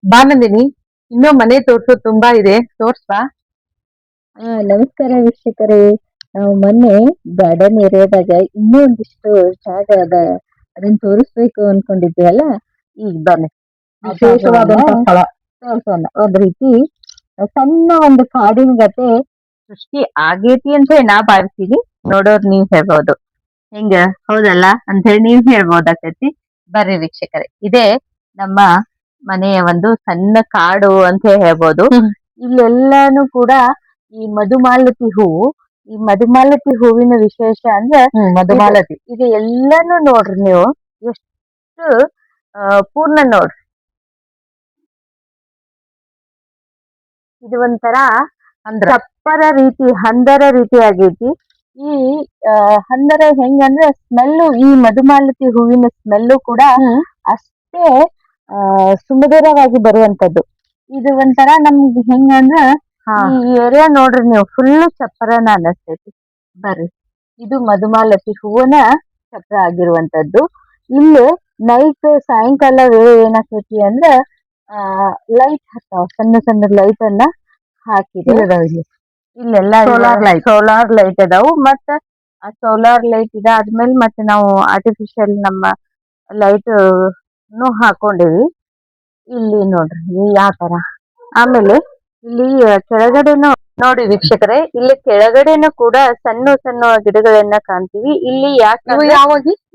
ಬಾ ನಂದಿನಿ, ಇನ್ನೂ ಮನೆ ತೋರ್ಸೋದ್ ತುಂಬಾ ಇದೆ, ತೋರ್ಸ್ಬಾ. ನಮಸ್ಕಾರ ವೀಕ್ಷಕರೇ. ನಾವು ಮೊನ್ನೆ ಗಾರ್ಡನ್ ಏರಿಯಾದಾಗ ಇನ್ನೂ ಒಂದಿಷ್ಟು ಜಾಗ ಅದ, ಅದನ್ನ ತೋರಿಸ್ಬೇಕು ಅನ್ಕೊಂಡಿದ್ವಲ್ಲ. ಈಗ ಬನ್ನಿ, ವಿಶೇಷವಾದಂತ ಸ್ಥಳ. ತೋರ್ಸೋಣ. ಒಂದ್ ರೀತಿ ಸಣ್ಣ ಒಂದು ಕಾಡಿನ ಗತೆ ಸೃಷ್ಟಿ ಆಗೇತಿ ಅಂತ ಹೇಳಿ ನಾ ಭಾವಿಸ್ತೀನಿ. ನೋಡೋರ್ ನೀವ್ ಹೇಳ್ಬೋದು, ಹಿಂಗ ಹೌದಲ್ಲ ಅಂತ ಹೇಳಿ ನೀವ್ ಹೇಳ್ಬೋದಾಕೈತಿ. ಬರ್ರಿ ವೀಕ್ಷಕರೇ, ಇದೇ ನಮ್ಮ ಮನೆಯ ಒಂದು ಸಣ್ಣ ಕಾಡು ಅಂತ ಹೇಳ್ಬೋದು. ಇಲ್ಲೆಲ್ಲಾನು ಕೂಡ ಈ ಮಧುಮಾಲತಿ ಹೂವು. ಈ ಮಧುಮಾಲತಿ ಹೂವಿನ ವಿಶೇಷ ಅಂದ್ರೆ ಮಧುಮಾಲತಿ. ಇದು ಎಲ್ಲಾನು ನೋಡ್ರಿ ನೀವು, ಎಷ್ಟು ಪೂರ್ಣ ನೋಡ್ರಿ. ಇದು ಒಂಥರ ಚಪ್ಪರ ರೀತಿ, ಹಂದರ ರೀತಿ ಆಗೈತಿ. ಈ ಹಂದರ ಹೆಂಗಂದ್ರೆ ಸ್ಮೆಲ್ಲು, ಈ ಮಧುಮಾಲತಿ ಹೂವಿನ ಸ್ಮೆಲ್ಲು ಕೂಡ ಅಷ್ಟೇ ಸುಮಧುರವಾಗಿ ಬರುವಂತದ್ದು. ಇದು ಒಂಥರ ನಮ್ಗೆ ಹೆಂಗಂದ್ರ ಈ ಏರಿಯಾ ನೋಡ್ರಿ ನೀವು, ಫುಲ್ ಚಪ್ಪರನ ಅನಸ್ತೈತಿ. ಬರ್ರಿ, ಇದು ಮಧುಮಾಲತಿ ಹೂವನ ಚಪ್ರ ಆಗಿರುವಂತದ್ದು. ಇಲ್ಲಿ ನೈಟ್ ಸಾಯಂಕಾಲ ವೇಳೆ ಏನಾಗ್ತೈತಿ ಅಂದ್ರೆ ಲೈಟ್ ಹತ್ತಾವ, ಸಣ್ಣ ಸಣ್ಣ ಲೈಟ್ ಅನ್ನ ಹಾಕಿದೆ. ಇಲ್ಲೆಲ್ಲ ಸೋಲಾರ್ ಲೈಟ್ ಅದಾವು. ಮತ್ತ ಆ ಸೋಲಾರ್ ಲೈಟ್ ಇದಾದ್ಮೇಲೆ ಮತ್ತೆ ನಾವು ಆರ್ಟಿಫಿಷಿಯಲ್ ನಮ್ಮ ಲೈಟ್ ಹಾಕೊಂಡಿವಿ. ಇಲ್ಲಿ ನೋಡ್ರಿ ಯಾವ ತರ. ಆಮೇಲೆ ಇಲ್ಲಿ ಕೆಳಗಡೆನು ನೋಡಿ ವೀಕ್ಷಕರೇ, ಇಲ್ಲಿ ಕೆಳಗಡೆನು ಕೂಡ ಸಣ್ಣ ಸಣ್ಣ ಗಿಡಗಳನ್ನ ಕಾಣ್ತೀವಿ. ಇಲ್ಲಿ ಯಾಕೆ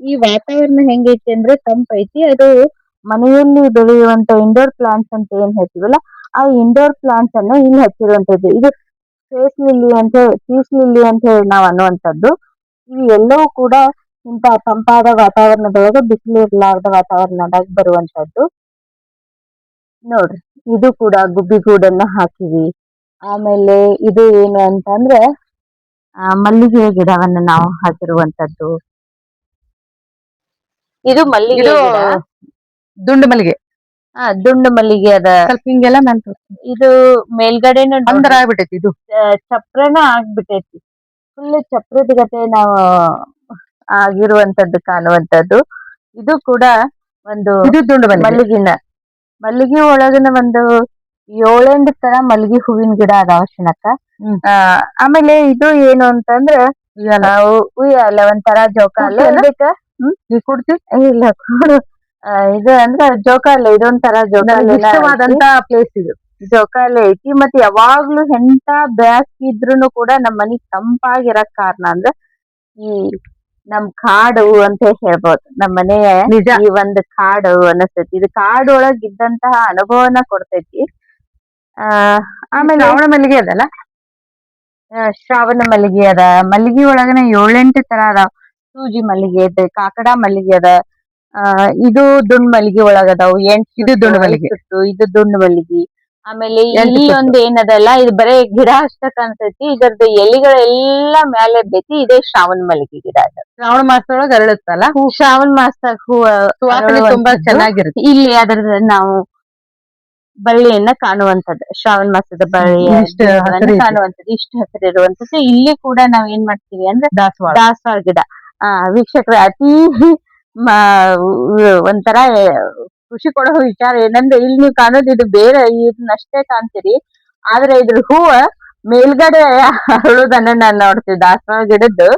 ಈ ವಾತಾವರಣ ಹೆಂಗೈತಿ ಅಂದ್ರೆ ತಂಪೈತಿ. ಅದು ಮನೆಯಲ್ಲಿ ಬೆಳೆಯುವಂತ ಇಂಡೋರ್ ಪ್ಲಾಂಟ್ಸ್ ಅಂತ ಏನ್ ಹೇಳ್ತೀವಲ್ಲ, ಆ ಇಂಡೋರ್ ಪ್ಲಾಂಟ್ಸ್ ಅನ್ನ ಇಲ್ಲಿ ಹಚ್ಚಿರುವಂತದ್ದು. ಇದು ಪೀಸ್ ಲಿಲ್ಲಿ ಅಂತ ಹೇಳಿ ನಾವ್ ಅನ್ನುವಂಥದ್ದು. ಇವು ಎಲ್ಲವೂ ಕೂಡ ಇಂತ ತಂಪಾದ ವಾತಾವರಣದೊಳಗೆ, ಬಿಸಿಲು ಇರ್ಲಾರ್ದ ವಾತಾವರಣದಾಗ ಬರುವಂತದ್ದು. ನೋಡ್ರಿ, ಇದು ಕೂಡ ಗುಬ್ಬಿಗೂಡನ್ನ ಹಾಕಿವಿ. ಆಮೇಲೆ ಇದು ಏನು ಅಂತಂದ್ರೆ ಮಲ್ಲಿಗೆ ಗಿಡವನ್ನ ನಾವು ಹಾಕಿರುವಂತದ್ದು. ಇದು ಮಲ್ಲಿಗೆ ಗಿಡ, ದುಂಡು ಮಲ್ಲಿಗೆ. ದುಂಡು ಮಲ್ಲಿಗೆ ಅದ. ಸ್ವಲ್ಪ ಹಿಂಗೆಲ್ಲ ಇದು ಮೇಲ್ಗಡೆನ ಅಂದರ ಆಗ್ಬಿಟ್ಟೈತಿ, ಇದು ಚಪ್ರನ ಆಗ್ಬಿಟ್ಟೈತಿ. ಫುಲ್ ಚಪ್ರದ ಗತೆ ನಾವು ಆಗಿರುವಂತದ್ದು ಕಾಣುವಂತದ್ದು. ಇದು ಕೂಡ ಒಂದು ದುಂಡು ಮಲ್ಲಿಗಿನ, ಮಲ್ಲಿಗೆ ಒಳಗಿನ ಒಂದು 7-8 ತರ ಮಲ್ಲಿಗೆ ಹೂವಿನ ಗಿಡ ಅದಾವ ಶನಕ್ಕ. ಆಮೇಲೆ ಇದು ಏನು ಅಂತಂದ್ರೆ ಉಯ್ಯಾಲ, ಒಂಥರ ಜೋಕಾಲ. ನೀ ಕೊಡ್ತಿ ಇಲ್ಲ ಕೊಡು. ಇದು ಅಂದ್ರೆ ಜೋಕಾಲ, ಇದೊಂಥರ ಜೋಕಾಲ ಇಷ್ಟವಾದಂತ ಪ್ಲೇಸ್ ಇದು. ಜೋಕಾಲ ಐತಿ. ಮತ್ತೆ ಯಾವಾಗ್ಲೂ ಎಂತ ಬ್ಯಾಸ್ಗಿ ಇದ್ರೂನು ಕೂಡ ನಮ್ಮ ಮನಿ ತಂಪಾಗಿರಕ್ ಕಾರಣ ಅಂದ್ರೆ ಈ ನಮ್ ಕಾಡು ಅಂತ ಹೇಳ್ಬೋದು. ನಮ್ಮ ಮನೆಯ ಈ ಒಂದು ಕಾಡು ಅನಸ್ತೈತಿ. ಇದು ಕಾಡೊಳಗ್ ಇದ್ದಂತಹ ಅನುಭವನ ಕೊಡ್ತೈತಿ. ಆಮೇಲೆ ಶ್ರಾವಣ ಮಲ್ಲಿಗೆ ಅದಲ್ಲ, ಶ್ರಾವಣ ಮಲ್ಲಿಗೆ ಅದ. ಮಲ್ಲಿಗೆ ಒಳಗನ 7-8 ತರ ಅದಾವ. ಸೂಜಿ ಮಲ್ಲಿಗೆ ಅದ, ಕಾಕಡ ಮಲ್ಲಿಗೆ ಅದ, ಇದು ದುಂಡ್ ಮಲ್ಲಿಗೆ ಒಳಗ ಅದಾವು. ಇದು ದುಂಡು ಮಲ್ಲಿಗೆ. ಇದು ದುಂಡು ಮಲ್ಲಿಗೆ. ಆಮೇಲೆ ಇಲ್ಲಿ ಒಂದ್ ಏನದಲ್ಲ, ಇದು ಬರೇ ಗಿಡ ಅಷ್ಟ ಕಾಣ್ತೈತಿ. ಇದರದ್ದು ಎಲಿಗಳೆಲ್ಲ ಮೇಲೆ ಬೇತಿ. ಇದೇ ಶ್ರಾವಣ ಮಲ್ಲಿಗೆ ಗಿಡ ಅದ. ಶ್ರಾವಣ ಮಾಸದೊಳಗ ಅರಳುತ್ತಲ್ಲ, ಶ್ರಾವಣ ಮಾಸದಾಗ ಸುವಾಸನೆ ತುಂಬಾ ಚೆನ್ನಾಗಿರುತ್ತೆ. ಇಲ್ಲಿ ಅದ್ರದ ನಾವು ಬಳ್ಳಿಯನ್ನ ಕಾಣುವಂಥದ್ದು, ಶ್ರಾವಣ ಮಾಸದ ಬಳ್ಳಿಯನ್ನು ಕಾಣುವಂಥದ್ದು, ಇಷ್ಟು ಹಸಿರಿರುವಂಥದ್ದು. ಇಲ್ಲಿ ಕೂಡ ನಾವ್ ಏನ್ ಮಾಡ್ತೀವಿ ಅಂದ್ರೆ ದಾಸವಾಳ ಗಿಡ. ವೀಕ್ಷಕರ, ಅತಿ ಒಂಥರ ಖುಷಿ ಕೊಡೋ ವಿಚಾರ ಏನಂದ್ರೆ, ಇಲ್ಲಿ ನೀವು ಕಾಣೋದು ಇದು ಬೇರೆ, ಇದನ್ನಷ್ಟೇ ಕಾಣ್ತೀರಿ. ಆದ್ರೆ ಇದ್ರ ಹೂವ ಮೇಲ್ಗಡೆ ಅರಳುದನ್ನ ನಾನ್ ನೋಡ್ತೀವಿ. ದಾಸವಾಳ ಗಿಡದ್ದು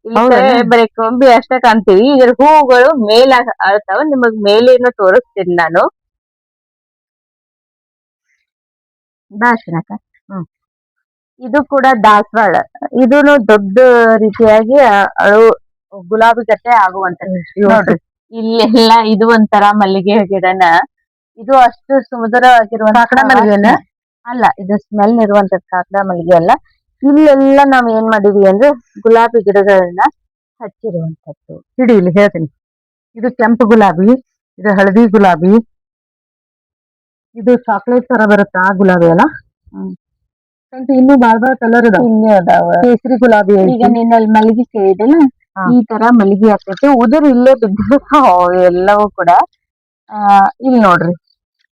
ಇಲ್ಲಿ ಬರೀ ಕೊಂಬಿ ಅಷ್ಟೇ ಕಾಣ್ತೀವಿ. ಇದ್ರ ಹೂವುಗಳು ಮೇಲ ಅಳ್ತಾವ. ನಿಮಗ್ ಮೇಲೇನು ತೋರಿಸ್ತೀನಿ ನಾನು. ದಾಶನಕ ಇದು ಕೂಡ ದಾಸವಾಳ. ಇದೂನು ದೊಡ್ಡ ರೀತಿಯಾಗಿ ಗುಲಾಬಿ ಗತೆ ಆಗುವಂತದ್ದು. ನೋಡ್ರಿ, ಇಲ್ಲೆಲ್ಲ ಇದು ಒಂಥರ ಮಲ್ಲಿಗೆ ಗಿಡನ. ಇದು ಅಷ್ಟು ಸುಮಧುರವಾಗಿರುವಂತ ಕಾಕಡ ಮಲ್ಲಿಗೆನ ಅಲ್ಲ, ಇದು ಸ್ಮೆಲ್ ಇರುವಂತದ್ದು ಕಾಕಡ ಮಲ್ಲಿಗೆ ಅಲ್ಲ. ಇಲ್ಲೆಲ್ಲ ನಾವ್ ಏನ್ ಮಾಡಿದೀವಿ ಅಂದ್ರೆ ಗುಲಾಬಿ ಗಿಡಗಳನ್ನ ಹಚ್ಚಿರುವಂತದ್ದು. ಹಿಡಿ, ಇಲ್ಲಿ ಹೇಳ್ತೀನಿ. ಇದು ಕೆಂಪು ಗುಲಾಬಿ, ಇದು ಹಳದಿ ಗುಲಾಬಿ, ಇದು ಚಾಕ್ಲೇಟ್ ತರ ಬರುತ್ತೆ ಆ ಗುಲಾಬಿ ಅಲ್ಲ. ಇನ್ನು ಬಾಳ ಕಲರ್ ಅದಾವ. ಕೇಸರಿ ಗುಲಾಬಿ. ಈಗ ನಿನ್ನಲ್ಲಿ ಮಲ್ಲಿಗೆ ಕೇಳಿದೆಲ್ಲ, ಈ ತರ ಮಲ್ಲಿಗೆ ಆಗ್ತೈತೆ. ಉದುರು ಇಲ್ಲೇ ಬಿದ್ದಿರ್ತಾವ ಎಲ್ಲವೂ ಕೂಡ. ಇಲ್ಲಿ ನೋಡ್ರಿ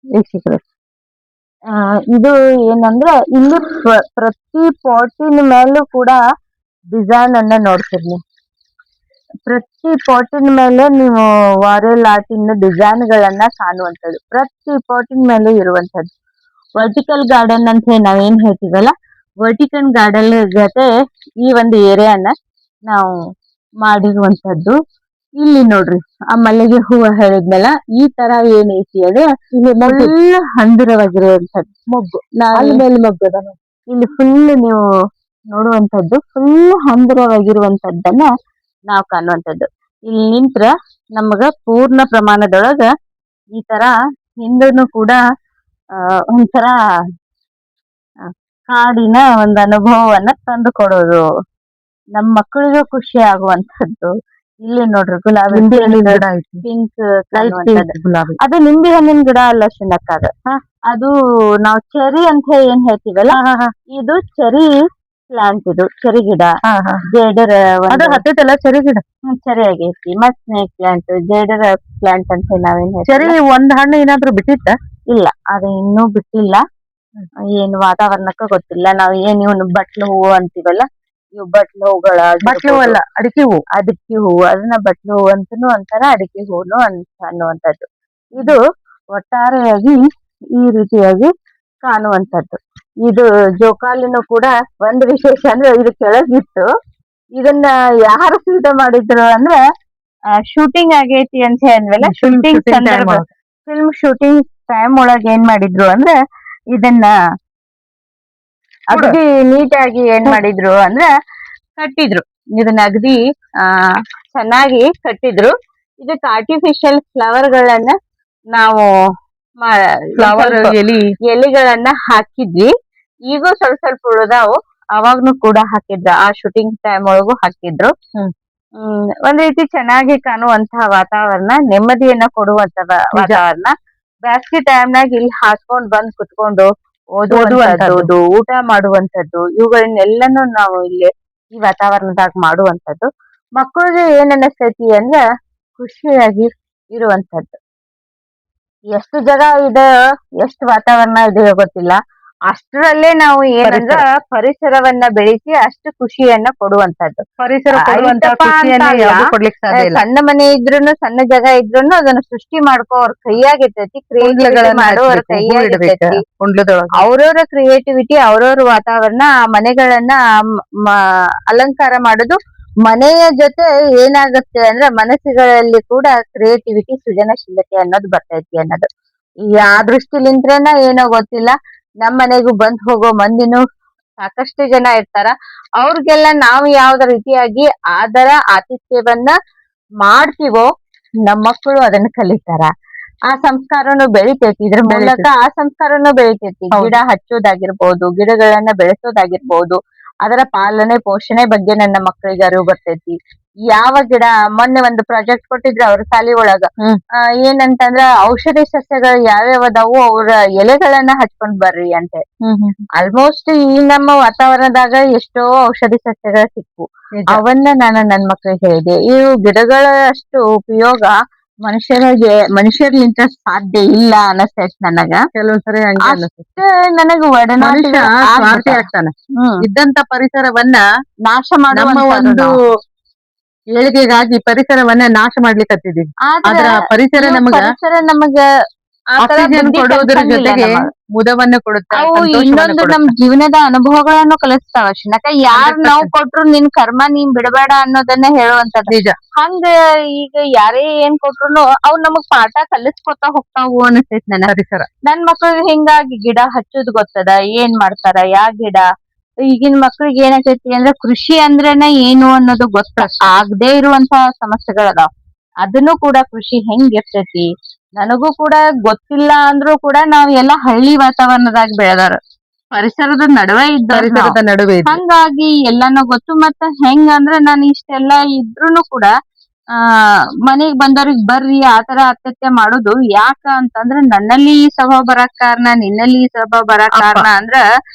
ವೀಕ್ಷಕರೇ, ಇದು ಏನಂದ್ರೆ ಇಲ್ಲಿ ಪ್ರತಿ ಪಾಟಿನ ಮೇಲೂ ಕೂಡ ಡಿಸೈನ್ ಅನ್ನ ನೋಡ್ತಿರ್ಲಿ. ಪ್ರತಿ ಪಾಟಿನ ಮೇಲೆ ನೀವು ವಾರೆಲ್ ಆರ್ಟಿನ ಡಿಸೈನ್ ಗಳನ್ನ ಕಾಣುವಂಥದ್ದು ಪ್ರತಿ ಪಾಟಿನ ಮೇಲೆ ಇರುವಂತದ್ದು ವರ್ಟಿಕಲ್ ಗಾರ್ಡನ್ ಅಂತ ಹೇಳಿ ನಾವೇನ್ ಹೇಳ್ತೀವಲ್ಲ ವರ್ಟಿಕಲ್ ಗಾರ್ಡನ್ ಜೊತೆ ಈ ಒಂದು ಏರಿಯಾನ ನಾವು ಮಾಡಿರುವಂತದ್ದು. ಇಲ್ಲಿ ನೋಡ್ರಿ ಆ ಮಲ್ಲಿಗೆ ಹೂವು ಹೇಳಿದ್ನಲ್ಲ ಈ ತರ ಏನೈತಿ ಅದು ಇಲ್ಲಿ ಫುಲ್ ಹಂದರವಾಗಿರುವಂತದ್ದು ಮೊಗ್ಗು ಅಲ್ಲಿ ಮೇಲೆ ಮಗ್ಗದ ಇಲ್ಲಿ ಫುಲ್ ನೀವು ನೋಡುವಂತದ್ದು ಫುಲ್ ಹಂದರವಾಗಿರುವಂತದ್ದನ್ನ ನಾವು ಕಾಣುವಂತದ್ದು. ಇಲ್ಲಿ ನಿಂತ್ರ ನಮಗ ಪೂರ್ಣ ಪ್ರಮಾಣದೊಳಗ ಈ ತರ ಹಿಂದನು ಕೂಡ ಒಂಥರ ಕಾಡಿನ ಒಂದು ಅನುಭವವನ್ನ ತಂದು ಕೊಡೋದು ನಮ್ಮ ಮಕ್ಕಳಿಗೂ ಖುಷಿ ಆಗುವಂತದ್ದು. ಇಲ್ಲಿ ನೋಡ್ರಿ ಗುಲಾಬಿ ಪಿಂಕ್ ಗುಲಾಬಿ ಅದು ನಿಂಬೆ ಹಣ್ಣಿನ ಗಿಡ ಅಲ್ಲ ಶಿನಕ್ಕ ಅದು ನಾವು ಚೆರಿ ಅಂತ ಏನ್ ಹೇಳ್ತೀವಲ್ಲ ಇದು ಚೆರಿ ಪ್ಲಾಂಟ್ ಇದು ಚೆರಿ ಗಿಡ ಜೇಡರ ಅದು ಹತ್ತೈತಲ್ಲ ಚೆರಿ ಗಿಡ ಚೆರಿ ಆಗೈತಿ ಮತ್ ಸ್ನೇಕ್ ಪ್ಲಾಂಟ್ ಜೇಡರ ಪ್ಲಾಂಟ್ ಅಂತ ನಾವೇನ್ ಚೆರಿ ಒಂದ್ ಹಣ್ಣು ಏನಾದ್ರು ಬಿಟ್ಟಿತ್ತ ಇಲ್ಲ ಅದು ಇನ್ನೂ ಬಿಟ್ಟಿಲ್ಲ. ಏನ್ ವಾತಾವರಣಕ್ಕ ಗೊತ್ತಿಲ್ಲ ನಾವ್ ಏನ್ ಇವನು ಬಟ್ಲು ಹೂವು ಅಂತೀವಲ್ಲ ಇವು ಬಟ್ಲು ಹೂಗಳ ಬಟ್ಲು ಅಲ್ಲ ಅಡಿಕೆ ಹೂವು ಅದನ್ನ ಬಟ್ಲು ಹೂವು ಅಂತನೂ ಅಂತಾರ ಅಡಿಕೆ ಹೂನು ಅನ್ನುವಂಥದ್ದು. ಇದು ಒಟ್ಟಾರೆಯಾಗಿ ಈ ರೀತಿಯಾಗಿ ಕಾಣುವಂಥದ್ದು. ಇದು ಜೋಕಾಲಿನೂ ಕೂಡ ಒಂದು ವಿಶೇಷ ಅಂದ್ರೆ ಇದು ಕೆಳಗಿತ್ತು ಇದನ್ನ ಯಾರು ಸಿದ್ಧ ಮಾಡಿದ್ರು ಅಂದ್ರೆ ಶೂಟಿಂಗ್ ಆಗೈತಿ ಅಂತ ಹೇಳಿದ್ವಲ್ಲ ಶೂಟಿಂಗ್ ಸಂದರ್ಭ ಫಿಲ್ಮ್ ಶೂಟಿಂಗ್ ಟೈಮ್ ಒಳಗೆ ಏನ್ ಮಾಡಿದ್ರು ಅಂದ್ರೆ ಇದನ್ನ ಅಗದಿ ನೀಟಾಗಿ ಏನ್ ಮಾಡಿದ್ರು ಅಂದ್ರೆ ಕಟ್ಟಿದ್ರು ಇದನ್ನ ಅಗದಿ ಚೆನ್ನಾಗಿ ಕಟ್ಟಿದ್ರು. ಇದಕ್ಕೆ ಆರ್ಟಿಫಿಷಿಯಲ್ ಫ್ಲವರ್ ಗಳನ್ನ ನಾವು ಎಲೆಗಳನ್ನ ಹಾಕಿದ್ವಿ. ಈಗೂ ಸ್ವಲ್ಪ ಸ್ವಲ್ಪ ಉಳಿದಾವು ಅವಾಗ್ನು ಕೂಡ ಹಾಕಿದ್ರ ಆ ಶೂಟಿಂಗ್ ಟೈಮ್ ಒಳಗೂ ಹಾಕಿದ್ರು. ಒಂದ್ ರೀತಿ ಚೆನ್ನಾಗಿ ಕಾಣುವಂತಹ ವಾತಾವರಣ ನೆಮ್ಮದಿಯನ್ನ ಕೊಡುವಂತ ವಾತಾವರಣ. ಬ್ಯಾಸ್ಗಿ ಟೈಮ್ನಾಗ ಇಲ್ಲಿ ಹಾಸ್ಕೊಂಡ್ ಬಂದ್ ಕುತ್ಕೊಂಡು ಓದುವಂತದ್ದು ಊಟ ಮಾಡುವಂತದ್ದು ಇವುಗಳನ್ನೆಲ್ಲನೂ ನಾವು ಇಲ್ಲಿ ಈ ವಾತಾವರಣದಾಗ ಮಾಡುವಂತದ್ದು. ಮಕ್ಕಳಿಗೆ ಏನ್ ಅನಸ್ತೈತಿ ಅಂದ್ರ ಖುಷಿಯಾಗಿ ಇರುವಂತದ್ದು. ಎಷ್ಟು ಜಾಗ ಇದೆ ಎಷ್ಟು ವಾತಾವರಣ ಇದೆ ಗೊತ್ತಿಲ್ಲ ಅಷ್ಟರಲ್ಲೇ ನಾವು ಏನಂದ್ರ ಪರಿಸರವನ್ನ ಬೆಳೆಸಿ ಅಷ್ಟು ಖುಷಿಯನ್ನ ಕೊಡುವಂತದ್ದು. ಸಣ್ಣ ಮನೆ ಇದ್ರೂನು ಸಣ್ಣ ಜಾಗ ಇದ್ರೂನು ಅದನ್ನ ಸೃಷ್ಟಿ ಮಾಡ್ಕೋ ಅವ್ರ ಕೈಯಾಗಿರ್ತೈತಿ ಕ್ರಿಯೇಟಿವಿಟಿ ಮಾಡೋರ್ ಕೈಯಾಗಿರ್ತೈತಿ. ಅವ್ರವ್ರ ಕ್ರಿಯೇಟಿವಿಟಿ ಅವ್ರವ್ರ ವಾತಾವರಣ ಆ ಮನೆಗಳನ್ನ ಅಲಂಕಾರ ಮಾಡೋದು ಮನೆಯ ಜೊತೆ ಏನಾಗುತ್ತೆ ಅಂದ್ರೆ ಮನಸ್ಸುಗಳಲ್ಲಿ ಕೂಡ ಕ್ರಿಯೇಟಿವಿಟಿ ಸೃಜನಶೀಲತೆ ಅನ್ನೋದು ಬರ್ತೈತಿ ಅನ್ನೋದು ಆ ದೃಷ್ಟಿಲಿಂತ್ರನ ಏನೋ ಗೊತ್ತಿಲ್ಲ. ನಮ್ ಮನೆಗೂ ಬಂದ್ ಹೋಗೋ ಮಂದಿನೂ ಸಾಕಷ್ಟು ಜನ ಇರ್ತಾರ. ಅವ್ರಿಗೆಲ್ಲ ನಾವು ಯಾವ್ದ ರೀತಿಯಾಗಿ ಆದರ ಆತಿಥ್ಯವನ್ನ ಮಾಡ್ತೀವೋ ನಮ್ಮ ಮಕ್ಕಳು ಅದನ್ನ ಕಲಿತಾರ. ಆ ಸಂಸ್ಕಾರನು ಬೆಳಿತೈತಿ ಇದ್ರ ಮೂಲಕ ಆ ಸಂಸ್ಕಾರನು ಬೆಳಿತೈತಿ. ಗಿಡ ಹಚ್ಚೋದಾಗಿರ್ಬೋದು ಗಿಡಗಳನ್ನ ಬೆಳೆಸೋದಾಗಿರ್ಬೋದು ಅದರ ಪಾಲನೆ ಪೋಷಣೆ ಬಗ್ಗೆ ನನ್ನ ಮಕ್ಕಳಿಗೆ ಅರಿವು ಬರ್ತೈತಿ. ಯಾವ ಗಿಡ ಮೊನ್ನೆ ಒಂದು ಪ್ರಾಜೆಕ್ಟ್ ಕೊಟ್ಟಿದ್ರ ಅವ್ರ ಶಾಲಿ ಒಳಗ ಏನಂತಂದ್ರ ಔಷಧಿ ಸಸ್ಯಗಳು ಯಾವ್ಯಾವ ಅದಾವು ಅವ್ರ ಎಲೆಗಳನ್ನ ಹಚ್ಕೊಂಡ್ ಬರ್ರಿ ಅಂತೆ. ಆಲ್ಮೋಸ್ಟ್ ಈ ನಮ್ಮ ವಾತಾವರಣದಾಗ ಎಷ್ಟೋ ಔಷಧಿ ಸಸ್ಯಗಳು ಸಿಕ್ಕು ಅವನ್ನ ನಾನು ನನ್ ಮಕ್ಳಿಗೆ ಹೇಳಿದೆ. ಇವು ಗಿಡಗಳ ಅಷ್ಟು ಉಪಯೋಗ ಮನುಷ್ಯರ್ಲಿಂತ ಸಾಧ್ಯ ಇಲ್ಲ ಅನಸ್ತೈತಿ ನನಗ. ಕೆಲವೊಂದ್ಸರಿ ನನಗ ಒಡನಾಟ ಆಗ್ತಾನ ಇದ್ದಂತ ಪರಿಸರವನ್ನ ನಾಶ ಮಾಡುವ ಒಂದು ಏಳಿಗೆಗಾಗಿ ಪರಿಸರವನ್ನ ನಾಶ ಮಾಡ್ಲಿಕ್ಕತ್ತಿದೀವಿ. ಆದ್ರ ಪರಿಸರ ನಮಗ ಆಕ್ಸಿಜನ್ ಕೊಡೋದ್ರ ಜೊತೆಗೆ ಮುದವನ್ನ ಕೊಡುತ್ತೆ. ಇನ್ನೊಂದು ನಮ್ ಜೀವನದ ಅನುಭವಗಳನ್ನು ಕಲಿಸ್ತಾವ ಶಿನಕ ಯಾರ್ ನಾವ್ ಕೊಟ್ರು ನಿನ್ ಕರ್ಮ ನೀನ್ ಬಿಡಬೇಡ ಅನ್ನೋದನ್ನ ಹೇಳುವಂತದ್ದು ನಿಜ. ಹಂಗ ಈಗ ಯಾರೇ ಏನ್ ಕೊಟ್ರುನು ಅವ್ ನಮಗ್ ಪಾಠ ಕಲಿಸ್ಕೊತಾ ಹೋಗ್ತಾವು ಅನಿಸ್ತೈತಿ ನನ್ನ ಪರಿಸರ. ನನ್ ಮಕ್ಳಿಗೆ ಹಿಂಗಾಗಿ ಗಿಡ ಹಚ್ಚೋದ್ ಗೊತ್ತದ ಏನ್ ಮಾಡ್ತಾರ ಯಾ ಗಿಡ. ಈಗಿನ ಮಕ್ಳಿಗೆ ಏನಾಗೈತಿ ಅಂದ್ರೆ ಕೃಷಿ ಅಂದ್ರೇನೆ ಏನು ಅನ್ನೋದು ಗೊತ್ತ ಆಗದೆ ಇರುವಂತಹ ಸಮಸ್ಯೆಗಳದಾವ್. ಅದನ್ನು ಕೂಡ ಕೃಷಿ ಹೆಂಗ್ ಇರ್ತೈತಿ ನನಗೂ ಕೂಡ ಗೊತ್ತಿಲ್ಲ ಅಂದ್ರೂ ಕೂಡ ನಾವ್ ಎಲ್ಲಾ ಹಳ್ಳಿ ವಾತಾವರಣದಾಗ ಬೆಳೆದಾರ ಪರಿಸರದ ನಡುವೆ ಹಂಗಾಗಿ ಎಲ್ಲಾನು ಗೊತ್ತು. ಮತ್ತ ಹೆಂಗ ಅಂದ್ರೆ ನಾನು ಇಷ್ಟೆಲ್ಲಾ ಇದ್ರೂನು ಕೂಡ ಮನೆಗ್ ಬಂದವ್ರಿಗೆ ಬರ್ರಿ ಆತರ ಅತ್ಯತ್ಯ ಮಾಡೋದು ಯಾಕ ಅಂತಂದ್ರ ನನ್ನಲ್ಲಿ ಈ ಸ್ವಭಾವ ಬರಕ್ ಕಾರಣ ನಿನ್ನಲ್ಲಿ ಈ ಸ್ವಭಾವ ಬರಕ್ ಕಾರಣ ಅಂದ್ರ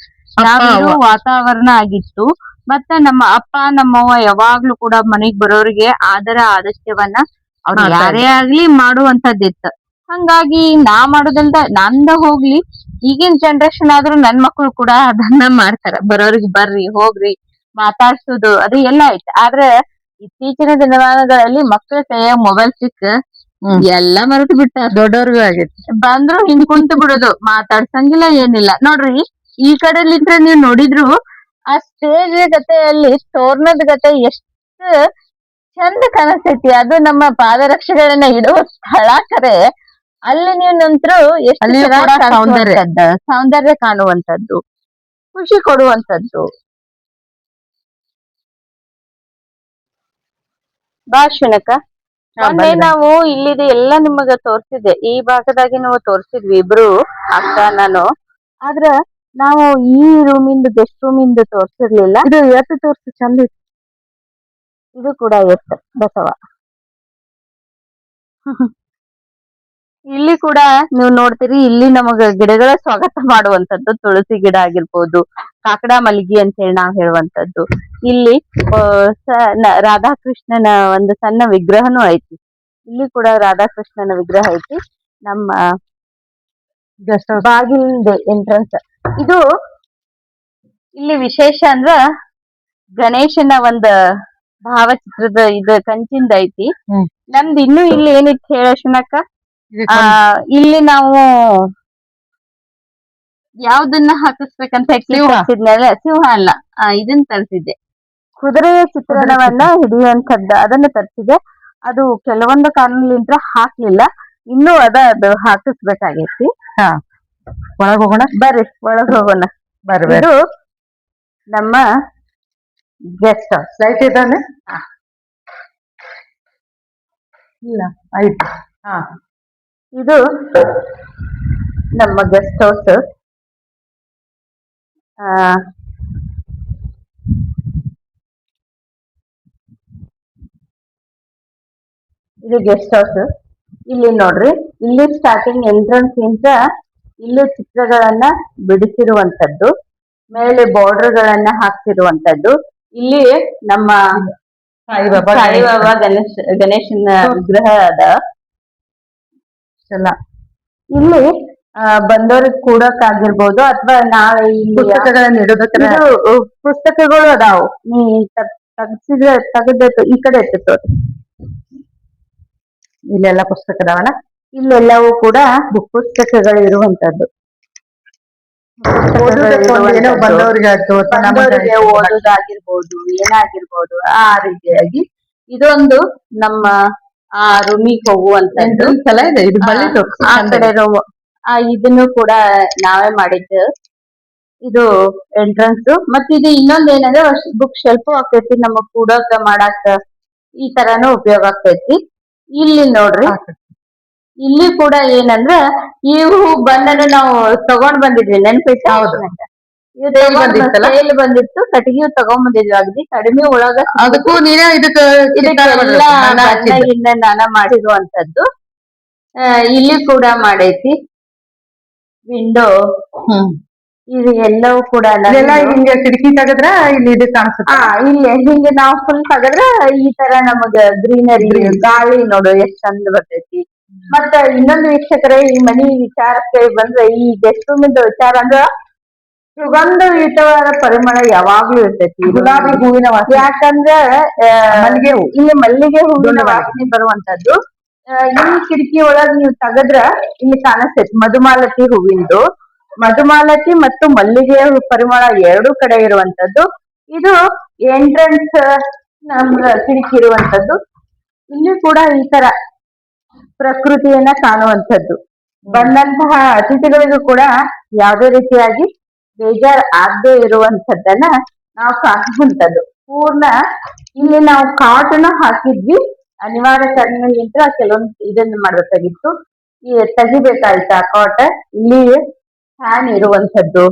ನಾವಿರೋ ವಾತಾವರಣ ಆಗಿತ್ತು. ಮತ್ತ ನಮ್ಮ ಅಪ್ಪ ನಮ್ಮವ್ವ ಯಾವಾಗ್ಲೂ ಕೂಡ ಮನೆಗ್ ಬರೋರಿಗೆ ಆದರ ಆದರ್ಶವನ್ನ ಅವ್ರು ಯಾರೇ ಆಗ್ಲಿ ಮಾಡುವಂತದ್ದಿತ್ತು. ಹಂಗಾಗಿ ನಾ ಮಾಡೋದಲ್ದ ನಂದ ಹೋಗ್ಲಿ ಈಗಿನ ಜನರೇಷನ್ ಆದ್ರೂ ನನ್ ಮಕ್ಳು ಕೂಡ ಅದನ್ನ ಮಾಡ್ತಾರ. ಬರೋರಿಗೆ ಬರ್ರಿ ಹೋಗ್ರಿ ಮಾತಾಡ್ಸೋದು ಅದು ಎಲ್ಲ ಐತೆ. ಆದ್ರೆ ಇತ್ತೀಚಿನ ದಿನಮಾನಗಳಲ್ಲಿ ಮಕ್ಕಳ ಕೈಯಾಗ ಮೊಬೈಲ್ ಸಿಕ್ಕ ಎಲ್ಲಾ ಮರೆತು ಬಿಟ್ಟ ದೊಡ್ಡವ್ರಿಗೂ ಆಗೈತಿ. ಬಂದ್ರು ಹಿಂದ್ ಕುಂತು ಬಿಡೋದು, ಮಾತಾಡ್ಸಂಗಿಲ್ಲ ಏನಿಲ್ಲ. ನೋಡ್ರಿ ಈ ಕಡೆಲಿಂತ್ರ ನೀವ್ ನೋಡಿದ್ರು ಆ ಸ್ಟೇಜ್ ಗತೆಯಲ್ಲಿ ತೋರಣದ ಗತೆ ಎಷ್ಟು ಚಂದ ಕಾಣಿಸ್ತೈತಿ. ಅದು ನಮ್ಮ ಪಾದರಕ್ಷೆಗಳನ್ನ ಇಡುವ ಸ್ಥಳ ಕರೆ. ಅಲ್ಲಿ ನೀವು ನಂತರೂ ಎಷ್ಟು ಅಲ್ಲಿಯೂ ಚೆನ್ನಾಗ್ ಕೂಡ ಸೌಂದರ್ಯ. ಸೌಂದರ್ಯ ಕಾಣುವಂತದ್ದು, ಖುಷಿ ಕೊಡುವಂತದ್ದು. ಬಾ ಶುನಕ, ಮೊನ್ನೆ ನಾವು ಇಲ್ಲಿದು ಎಲ್ಲಾ ನಿಮಗ ತೋರ್ಸಿದ್ದೆ. ಈ ಭಾಗದಾಗಿ ನಾವು ತೋರ್ಸಿದ್ವಿ ಇಬ್ರು ಅಕ್ಕ ನಾನು. ಆದ್ರ ನಾವು ಈ ರೂಮಿಂದ ಗೆಸ್ಟ್ ರೂಮಿಂದ ತೋರ್ಸಿರ್ಲಿಲ್ಲ. ಇದು ಎತ್ತು ತೋರ್ಸು ಚಂದ ಐತಿ. ಇದು ಕೂಡ ಎತ್ತ ಬಸವ. ಇಲ್ಲಿ ಕೂಡ ನೀವು ನೋಡ್ತೀರಿ, ಇಲ್ಲಿ ನಮಗ ಗಿಡಗಳ ಸ್ವಾಗತ ಮಾಡುವಂತದ್ದು ತುಳಸಿ ಗಿಡ ಆಗಿರ್ಬೋದು, ಕಾಕಡ ಮಲ್ಲಿಗೆ ಅಂತ ಹೇಳಿ ನಾವ್ ಹೇಳುವಂತದ್ದು. ಇಲ್ಲಿ ರಾಧಾಕೃಷ್ಣನ ಒಂದು ಸಣ್ಣ ವಿಗ್ರಹನೂ ಐತಿ. ಇಲ್ಲಿ ಕೂಡ ರಾಧಾಕೃಷ್ಣನ ವಿಗ್ರಹ ಐತಿ. ನಮ್ಮ ಬಾಗಿಲಿಂದ ಎಂಟ್ರೆನ್ಸ್ ಇದು. ಇಲ್ಲಿ ವಿಶೇಷ ಅಂದ್ರ ಗಣೇಶನ ಒಂದ್ ಭಾವಚಿತ್ರದ ಇದು ಕಂಚಿಂದ ಐತಿ. ನಮ್ದು ಇನ್ನು ಇಲ್ಲಿ ಏನಿತ್ತು ಹೇಳ ಶುನಕ, ಇಲ್ಲಿ ನಾವು ಯಾವ್ದನ್ನ ಹಾಕಿಸ್ಬೇಕಂತ ತರ್ಸಿದ್ನಲ್ಲ, ಸಿಂಹ ಅಲ್ಲ, ಇದನ್ನ ತರ್ಸಿದ್ದೆ, ಕುದುರೆಯ ಚಿತ್ರಣವನ್ನ ಹಿಡಿಯುವಂತದ್ದು ಅದನ್ನ ತರ್ಸಿದೆ. ಅದು ಕೆಲವೊಂದು ಕಾರಣಲಿಂತ್ರ ಹಾಕ್ಲಿಲ್ಲ, ಇನ್ನೂ ಅದು ಹಾಕಿಸ್ಬೇಕಾಗೈತಿ. ಒಳಗ್ ಹೋಗೋಣ ಬರ್ರಿ, ಒಳಗ್ ಹೋಗೋಣ. ಇದು ನಮ್ಮ ಗೆಸ್ಟ್ ಹೌಸ್. ಲೈಟ್ ಇದ್ದಾನೆ ಇಲ್ಲ ಆಯ್ತು. ಇದು ನಮ್ಮ ಗೆಸ್ಟ್ ಹೌಸ್. ಇದು ಗೆಸ್ಟ್ ಹೌಸ್. ಇಲ್ಲಿ ನೋಡ್ರಿ, ಇಲ್ಲಿ ಸ್ಟಾರ್ಟಿಂಗ್ ಎಂಟ್ರೆನ್ಸ್ ಇಂದ ಇಲ್ಲಿ ಚಿತ್ರಗಳನ್ನ ಬಿಡಿಸಿರುವಂತದ್ದು, ಮೇಲೆ ಬಾರ್ಡರ್ ಗಳನ್ನ ಹಾಕ್ತಿರುವಂತದ್ದು. ಇಲ್ಲಿ ನಮ್ಮ ಸಾಯಿಬಾಬಾ ಗಣೇಶನ ವಿಗ್ರಹ ಅದ. ಇಲ್ಲಿ ಬಂದವ್ರಿಗೆ ಕೂಡಕ್ಕಾಗಿರ್ಬೋದು, ಅಥವಾ ನಾಳೆ ಪುಸ್ತಕಗಳು ಅದಾವು. ತೆಗೆದ ಈ ಕಡೆ ಎತ್ತಿತ್ತು, ಇಲ್ಲೆಲ್ಲ ಪುಸ್ತಕ ಅದಾವಲ್ಲ. ಇಲ್ಲೆಲ್ಲವೂ ಕೂಡ ಪುಸ್ತಕಗಳು ಇರುವಂತದ್ದು. ಬಂದವರಿಗೆ ಓದೋದಾಗಿರ್ಬೋದು, ಏನಾಗಿರ್ಬೋದು ಆ ರೀತಿಯಾಗಿ ಇದೊಂದು ನಮ್ಮ ಆ ರೂಮಿಗೆ ಹೋಗುವಂತದ್ದು. ಆ ಕಡೆ ರೂಮ್ ಇದನ್ನು ಕೂಡ ನಾವೇ ಮಾಡಿದ್ದು. ಇದು ಎಂಟ್ರೆನ್ಸ್. ಮತ್ತ ಇದು ಇನ್ನೊಂದ್ ಏನಂದ್ರೆ ಬುಕ್ ಶೆಲ್ಫ್ ಆಗ್ತೈತಿ, ನಮಗ್ ಕೂಡಕ ಮಾಡಾಕ ಈ ತರಾನು ಉಪಯೋಗ ಆಗ್ತೈತಿ. ಇಲ್ಲಿ ನೋಡ್ರಿ, ಇಲ್ಲಿ ಕೂಡ ಏನಂದ್ರ ಇವು ಬಂದನ್ನು ನಾವು ತಗೊಂಡ್ ಬಂದಿದ್ವಿ, ನೆನ್ಪೈತಿ? ಸೇಲ್ ಬಂದಿತ್ತು, ಕಟ್ಟಿಗೆ ತಗೊಂಡ್ ಬಂದಿದ್ವಿ. ಅಗದಿ ಕಡಿಮೆ ಒಳಗ, ಅದಕ್ಕೂ ನೀನೇ ಇದಕ್ಕೆಲ್ಲ ಬಣ್ಣ ನಾನ ಮಾಡಿರುವಂತದ್ದು. ಇಲ್ಲಿ ಕೂಡ ಮಾಡೈತಿ ವಿಂಡೋ. ಇದು ಎಲ್ಲವೂ ಕೂಡ ಹಿಂಗೆ ಕಿಟಕಿ ತೆಗದ್ರ ಇಲ್ಲಿ ಇದು ಕಾಣಿಸುತ್ತೆ. ಇಲ್ಲಿ ಹಿಂಗೆ ನಾವು ಫುಲ್ ತೆಗದ್ರ ಈ ತರ ನಮಗ ಗ್ರೀನರಿ, ಗಾಳಿ ನೋಡು ಎಷ್ಟ್ ಚಂದ ಬರ್ತೈತಿ. ಮತ್ತ ಇನ್ನೊಂದು ವೀಕ್ಷಕರೇ, ಈ ಮನಿ ವಿಚಾರಕ್ಕೆ ಬಂದ್ರೆ, ಈ ಗೆಸ್ಟ್ ರೂಮ್ ವಿಚಾರ ಅಂದ್ರ ಸುಗಂಧಯುತವಾದ ಪರಿಮಳ ಯಾವಾಗ್ಲೂ ಇರ್ತೈತಿ. ಗುಲಾಬಿ ಹೂವಿನ ವಾಸನೆ. ಯಾಕಂದ್ರ ಇಲ್ಲಿ ಮಲ್ಲಿಗೆ ಹೂವಿನ ವಾಸನೆ ಬರುವಂತದ್ದು. ಈ ಕಿಟಕಿ ಒಳಗ್ ನೀವು ತೆಗದ್ರ ಇಲ್ಲಿ ಕಾಣಿಸ್ತೈತಿ ಮಧುಮಾಲತಿ ಹೂವಿಂದು. ಮಧುಮಾಲತಿ ಮತ್ತು ಮಲ್ಲಿಗೆ ಪರಿಮಳ ಎರಡೂ ಕಡೆ ಇರುವಂತದ್ದು. ಇದು ಎಂಟ್ರೆನ್ಸ್ ನಮ್ಮ ಕಿಟಕಿ ಇರುವಂತದ್ದು. ಇಲ್ಲಿ ಕೂಡ ಈ ತರ ಪ್ರಕೃತಿಯನ್ನ ಕಾಣುವಂಥದ್ದು. ಬಂದಂತಹ ಅತಿಥಿಗಳಿಗೂ ಕೂಡ ಯಾವುದೇ ರೀತಿಯಾಗಿ ಬೇಜಾರ್ ಆಗದೆ ಇರುವಂತದ್ದನ್ನ ನಾವು ಕಾಣುವಂಥದ್ದು. ಪೂರ್ಣ ಇಲ್ಲಿ ನಾವು ಕಾಟನ್ನು ಹಾಕಿದ್ವಿ, ಅನಿವಾರ್ಯ ಕಾರಣಗಳಿಂದ ಕೆಲವೊಂದು ಇದನ್ನ ಮಾಡ್ಬೇಕಾಗಿತ್ತು, ತೆಗಿಬೇಕಾಯ್ತು ಆ ಕಾಟ. ಇಲ್ಲಿ ಫ್ಯಾನ್ ಇರುವಂತದ್ದು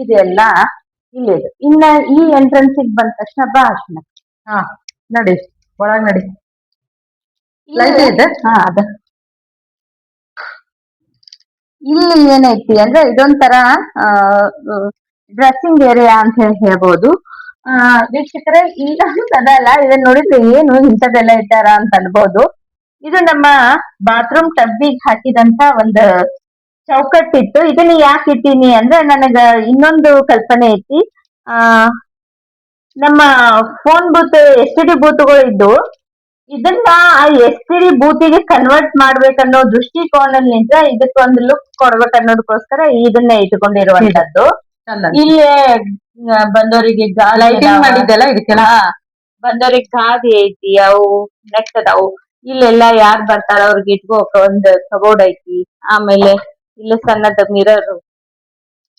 ಇದೆಲ್ಲ ಇಲ್ಲಿ. ಇನ್ನ ಈ ಎಂಟ್ರೆನ್ಸ್ ಬಂದ ತಕ್ಷಣ ಬಾ ಅರ್ಶನ. ನಡಿ ಒಳಗ್ ನಡಿ. ಲೈಟ್ ಇದೆ. ಅದ ಇಲ್ಲಿ ಏನೈತಿ ಅಂದ್ರೆ ಇದೊಂಥರ ಡ್ರೆಸ್ಸಿಂಗ್ ಏರಿಯಾ ಅಂತ ಹೇಳಿ ಹೇಳ್ಬೋದು. ವೀಕ್ಷಕರೇ, ಇಲ್ಲ ಅದಲ್ಲ, ಇದನ್ನ ನೋಡಿದ್ರೆ ಏನು ಇಂಥದ್ದೆಲ್ಲ ಇಟ್ಟಾರ ಅಂತ ಅನ್ಬೋದು. ಇದು ನಮ್ಮ ಬಾತ್ರೂಮ್ ಟಬ್ಬಿಗೆ ಹಾಕಿದಂತ ಒಂದು ಚೌಕಟ್ಟಿತ್ತು. ಇದನ್ನ ಯಾಕೆ ಇಟ್ಟೀನಿ ಅಂದ್ರೆ ನನಗ ಇನ್ನೊಂದು ಕಲ್ಪನೆ ಐತಿ. ನಮ್ಮ phone booth S T D ಬೂತ್ಗಳು ಇದ್ದು ಇದನ್ನ ಎಸ್ ಟಿ ಡಿ ಬೂತಿಗೆ ಕನ್ವರ್ಟ್ ಮಾಡ್ಬೇಕನ್ನೋ ದೃಷ್ಟಿಕೋನದಿಂದ ಇದಕ್ಕೊಂದು ಲುಕ್ ಕೊಡ್ಬೇಕನ್ನೋದಕ್ಕೋಸ್ಕರ ಇದನ್ನ ಇಟ್ಕೊಂಡಿರುವಂತದ್ದು. ಇಲ್ಲೇ ಬಂದವರಿಗೆ ಲೈಟಿಂಗ್ ಮಾಡಿದ್ದೆಲ್ಲ ಇದಕ್ಕೆಲ್ಲ ಬಂದವ್ರಿಗೆ ಗಾದಿ ಐತಿ, ಅವು ನೆಕ್ಸ್ಟ್ ಅದಾವು. ಇಲ್ಲೆಲ್ಲ ಯಾರ್ ಬರ್ತಾರ ಅವ್ರಿಗೆ ಇಟ್ಕೋಕ ಒಂದ್ ಕಬೋರ್ಡ್ ಐತಿ. ಆಮೇಲೆ ಇಲ್ಲಿ ಸಣ್ಣದ ಮಿರರ್,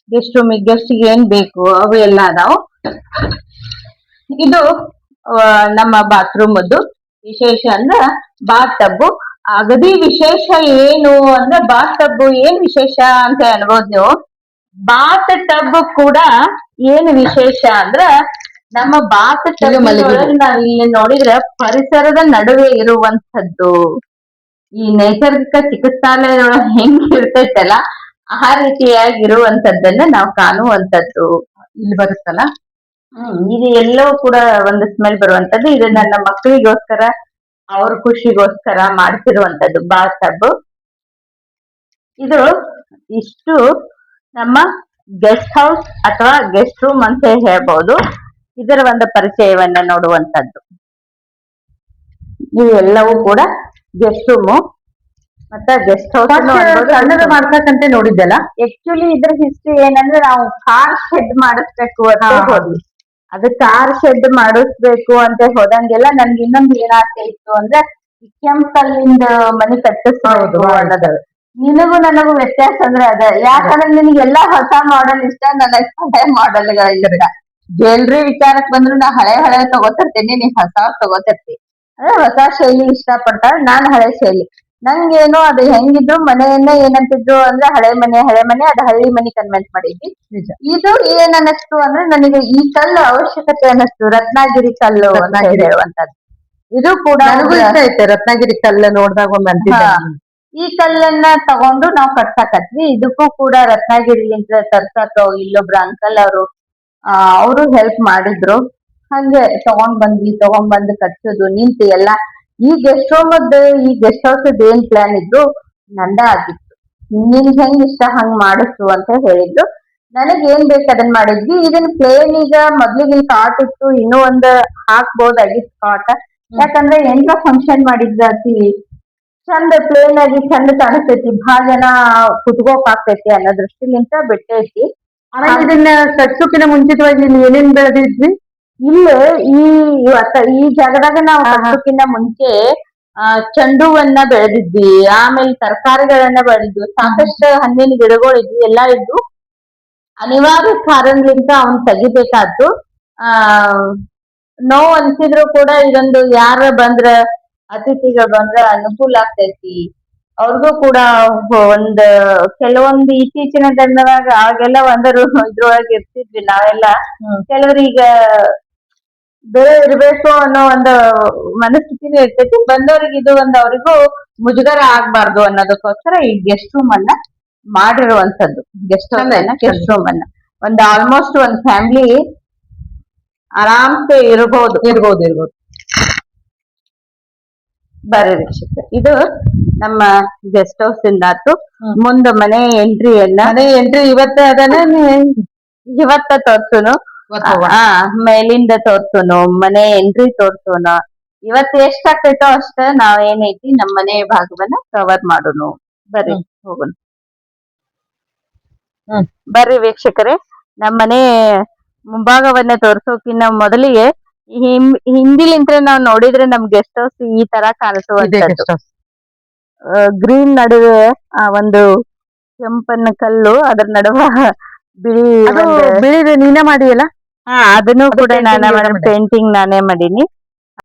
ಗೆಸ್ಟ್ ರೂಮಿಗೆ ಗೆಸ್ಟಿಗೆ ಏನ್ ಬೇಕು ಅವು ಎಲ್ಲ ಅದಾವು. ಇದು ನಮ್ಮ ಬಾತ್ರೂಮ್ ಅದು ವಿಶೇಷ ಅಂದ್ರ ಬಾತ್ ಟಬ್. ಅಗದಿ ವಿಶೇಷ ಏನು ಅಂದ್ರೆ ಬಾತ್ ಟಬ್ ಏನ್ ವಿಶೇಷ ಅಂತ ಅನ್ಬೋದು ನೀವು. ಬಾತ್ ಟಬ್ ಕೂಡ ಏನ್ ವಿಶೇಷ ಅಂದ್ರ ನಮ್ಮ ಬಾತ್ ಟಬ್ ನಾವ್ ಇಲ್ಲಿ ನೋಡಿದ್ರೆ ಪರಿಸರದ ನಡುವೆ ಇರುವಂತದ್ದು. ಈ ನೈಸರ್ಗಿಕ ಚಿಕಿತ್ಸಾಲಯದೊಳಗೆ ಹೆಂಗ್ ಇರ್ತೈತಲ್ಲ ಆ ರೀತಿಯಾಗಿರುವಂತದ್ದನ್ನ ನಾವು ಕಾಣುವಂತದ್ದು ಇಲ್ಲಿ ಬರುತ್ತಲ್ಲ. ಇದು ಎಲ್ಲವೂ ಕೂಡ ಒಂದು ಸ್ಮೆಲ್ ಬರುವಂತದ್ದು. ಇದು ನನ್ನ ಮಕ್ಕಳಿಗೋಸ್ಕರ ಅವ್ರ ಖುಷಿಗೋಸ್ಕರ ಮಾಡ್ತಿರುವಂತದ್ದು ಬಾತ್ ಟಬ್. ಇದು ಇಷ್ಟು ನಮ್ಮ ಗೆಸ್ಟ್ ಹೌಸ್ ಅಥವಾ ಗೆಸ್ಟ್ ರೂಮ್ ಅಂತ ಹೇಳ್ಬಹುದು. ಇದರ ಒಂದು ಪರಿಚಯವನ್ನ ನೋಡುವಂತದ್ದು. ಇವೆಲ್ಲವೂ ಕೂಡ ಗೆಸ್ಟ್ ರೂಮು ಮತ್ತೆ ಗೆಸ್ಟ್ ಹೌಸ್ ಸಣ್ಣದ ಮಾಡ್ತಕ್ಕಂತೆ ನೋಡಿದ್ದೆಲ್ಲ. ಆಕ್ಚುಲಿ ಇದ್ರ ಹಿಸ್ಟ್ರಿ ಏನಂದ್ರೆ ನಾವು ಕಾರ್ ಶೆಡ್ ಮಾಡಿಸ್ಬೇಕು ಅಂತ ಹೋದ್ವಿ. ಅದು ಕಾರ್ ಶೆಡ್ ಮಾಡಿಸ್ಬೇಕು ಅಂತ ಹೋದಂಗೆಲ್ಲ ನನ್ಗೆ ಇನ್ನೊಂದು ಏನ್ ಆಸೆ ಇತ್ತು ಅಂದ್ರೆ ಕೆಂಪ್ ಕಲ್ಲಿಂದ ಮನೆ ಕಟ್ಟಿಸ್ಬೋದು ಅನ್ನೋದು. ನಿನಗೂ ನನಗೂ ವ್ಯತ್ಯಾಸ ಅಂದ್ರೆ ಅದ. ಯಾಕಂದ್ರೆ ನಿನಗೆಲ್ಲಾ ಹೊಸ ಮಾಡೆಲ್ ಇಷ್ಟ, ನನಗೆ ಹಳೆ ಮಾಡೆಲ್ಗಳ ಇಷ್ಟ. ಜ್ಯುವೆಲ್ರಿ ವಿಚಾರಕ್ಕೆ ಬಂದ್ರು ನಾ ಹಳೆ ತಗೋತಿರ್ತೀನಿ, ನೀ ಹೊಸ ತಗೋತಿರ್ತಿ. ಅಂದ್ರೆ ಹೊಸ ಶೈಲಿ ಇಷ್ಟ ಪಡ್ತಾಳೆ, ನಾನ್ ಹಳೆ ಶೈಲಿ. ನಂಗೇನು ಅದು ಹೆಂಗಿದ್ರು ಮನೆಯನ್ನ ಏನಂತಿದ್ರು ಅಂದ್ರೆ ಹಳೆ ಮನೆ ಅದು ಹಳ್ಳಿ ಮನೆ ಕನ್ವೆಂಟ್ ಮಾಡಿದ್ವಿ. ಇದು ಏನ್ ಅನ್ನಿಸ್ತು ಅಂದ್ರೆ ನನಗೆ ಈ ಕಲ್ಲು ಅವಶ್ಯಕತೆ ಅನ್ನಿಸ್ತು. ರತ್ನಗಿರಿ ಕಲ್ಲು ಅಂತ ಹೇಳುವಂತದ್ದು. ಇದು ಕೂಡ ಇಷ್ಟ ಐತೆ ರತ್ನಗಿರಿ ಕಲ್ಲು ನೋಡಿದಾಗ ಒಮ್ಮೆ. ಈ ಕಲ್ಲನ್ನ ತಗೊಂಡು ನಾವು ಕಟ್ಸಾಕತ್ವಿ. ಇದಕ್ಕೂ ಕೂಡ ರತ್ನಗಿರಿಲಿಂದ ತರ್ಸಕ ಇಲ್ಲೊಬ್ರು ಅಂಕಲ್ ಅವರು ಹೆಲ್ಪ್ ಮಾಡಿದ್ರು. ಹಂಗೆ ತಗೊಂಡ್ ಬಂದು ಕಟ್ಸೋದು ನಿಂತು ಎಲ್ಲ. ಈ ಗೆಸ್ಟ್ ರೂಮ್ ಈ ಗೆಸ್ಟ್ ಹೌಸ್ ಏನ್ ಪ್ಲಾನ್ ಇದ್ದು ನಂದ ಆಗಿತ್ತು. ನಿನ್ಗೆ ಹೆಂಗ್ ಇಷ್ಟ ಹಂಗ್ ಮಾಡಿಸು ಅಂತ ಹೇಳಿದ್ರು. ನನಗ್ ಏನ್ ಬೇಕು ಅದನ್ನ ಮಾಡಿದ್ವಿ. ಇದನ್ ಪ್ಲೇನ್ ಈಗ ಮೊದ್ಲಿಗೆ ಕಾಟ್ ಇತ್ತು, ಇನ್ನೂ ಒಂದ್ ಹಾಕ್ಬೋದಾಗಿತ್ತು ಕಾಟ್. ಯಾಕಂದ್ರೆ ಎಂತ ಫಂಕ್ಷನ್ ಮಾಡಿದ್ವಿ ಚಂದ ಪ್ಲೇನ್ ಆಗಿ ಚಂದ ಕಾಣಿಸ್ತೈತಿ, ಬಹಳ ಜನ ಕುತ್ಕೋಕ್ ಆಗ್ತೈತಿ ಅನ್ನೋ ದೃಷ್ಟಿಲಿಂತ ಬಿಟ್ಟೈತಿ. ಇದನ್ನ ಕಟ್ಸೋಕಿನ ಮುಂಚಿತವಾಗಿ ನೀವು ಏನೇನ್ ಬೆಳೆದಿದ್ವಿ? ಇಲ್ಲೇ ಈ ಜಾಗದಾಗ ನಾವು ಕಟ್ಟೋಕಿನ್ನ ಮುಂಚೆ ಚೆಂಡು ಹೂವನ್ನ ಬೆಳೆದಿದ್ವಿ. ಆಮೇಲೆ ತರಕಾರಿಗಳನ್ನ ಬೆಳೆದಿದ್ವಿ. ಸಾಕಷ್ಟು ಹಣ್ಣಿನ ಗಿಡಗಳು ಇದ್ವಿ, ಎಲ್ಲಾ ಇದ್ವು. ಅನಿವಾರ್ಯ ಕಾರಣದಿಂದ ಅವನ್ ತೆಗಿಬೇಕಾದ್ದು. ನೋವು ಅನ್ಸಿದ್ರು ಕೂಡ ಇದೊಂದು ಯಾರ ಬಂದ್ರ ಅತಿಥಿಗಳು ಬಂದ್ರ ಅನುಕೂಲ ಆಗ್ತೈತಿ. ಅವ್ರಿಗೂ ಕೂಡ ಒಂದ್ ಕೆಲವೊಂದು ಇತ್ತೀಚಿನ ದಿನದಾಗ ಆಗೆಲ್ಲ ಒಂದರು ಇದ್ರೊಳಗೆ ಇರ್ತಿದ್ವಿ ನಾವೆಲ್ಲ. ಕೆಲವ್ರೀಗ ಬೇರೆ ಇರ್ಬೇಕು ಅನ್ನೋ ಒಂದು ಮನಸ್ಥಿತಿನೂ ಇರ್ತೈತಿ. ಬಂದವ್ರಿಗೆ ಇದು ಒಂದು ಅವ್ರಿಗೂ ಮುಜುಗರ ಆಗ್ಬಾರ್ದು ಅನ್ನೋದಕ್ಕೋಸ್ಕರ ಈ ಗೆಸ್ಟ್ ರೂಮ್ ಅನ್ನ ಮಾಡಿರುವಂತದ್ದು. ಗೆಸ್ಟ್ ರೂಮ್ ಅನ್ನ ಒಂದು ಆಲ್ಮೋಸ್ಟ್ ಒಂದ್ ಫ್ಯಾಮಿಲಿ ಆರಾಮ್ಸೆ ಇರ್ಬೋದು. ಬರ್ರಿ ವೀಕ್ಷಕ, ಇದು ನಮ್ಮ ಗೆಸ್ಟ್ ಹೌಸ್ ಇಂದಾತು. ಮುಂದ ಮನೆ ಎಂಟ್ರಿ ಇವತ್ತ ಇವತ್ತ ತೋರ್ಸುನು, ಮೇಲಿಂದ ತೋರ್ಸುನು, ಮನೆ ಎಂಟ್ರಿ ತೋರ್ಸುನು. ಇವತ್ತು ಎಷ್ಟ್ ಆಗ್ತೈತೋ ಅಷ್ಟ ನಾವ್ ಏನೈತಿ ನಮ್ಮ ಮನೆ ಭಾಗವನ್ನ ಕವರ್ ಮಾಡುನು. ಬರ್ರಿ ಹೋಗುನು. ಬರ್ರಿ ವೀಕ್ಷಕರೇ, ನಮ್ಮನೆ ಮುಂಭಾಗವನ್ನ ತೋರ್ಸೋಕಿನ್ನ ಮೊದಲಿಗೆ ಹಿಂದಿಲಿಂತ್ರ ನಾವ್ ನೋಡಿದ್ರೆ ನಮ್ ಗೆಸ್ಟ್ ಹೌಸ್ ಈ ತರ ಕಾಣಿಸುವಂತದ್ದು. ಗ್ರೀನ್ ನಡುವೆ ಒಂದು ಕೆಂಪನ್ನ ಕಲ್ಲು, ಅದ್ರ ನಡುವ ಬಿಳಿ ನೀನೇ ಮಾಡಿಯಲ್ಲ? ಅದನ್ನು ಕೂಡ ಪೇಂಟಿಂಗ್ ನಾನೇ ಮಾಡೀನಿ.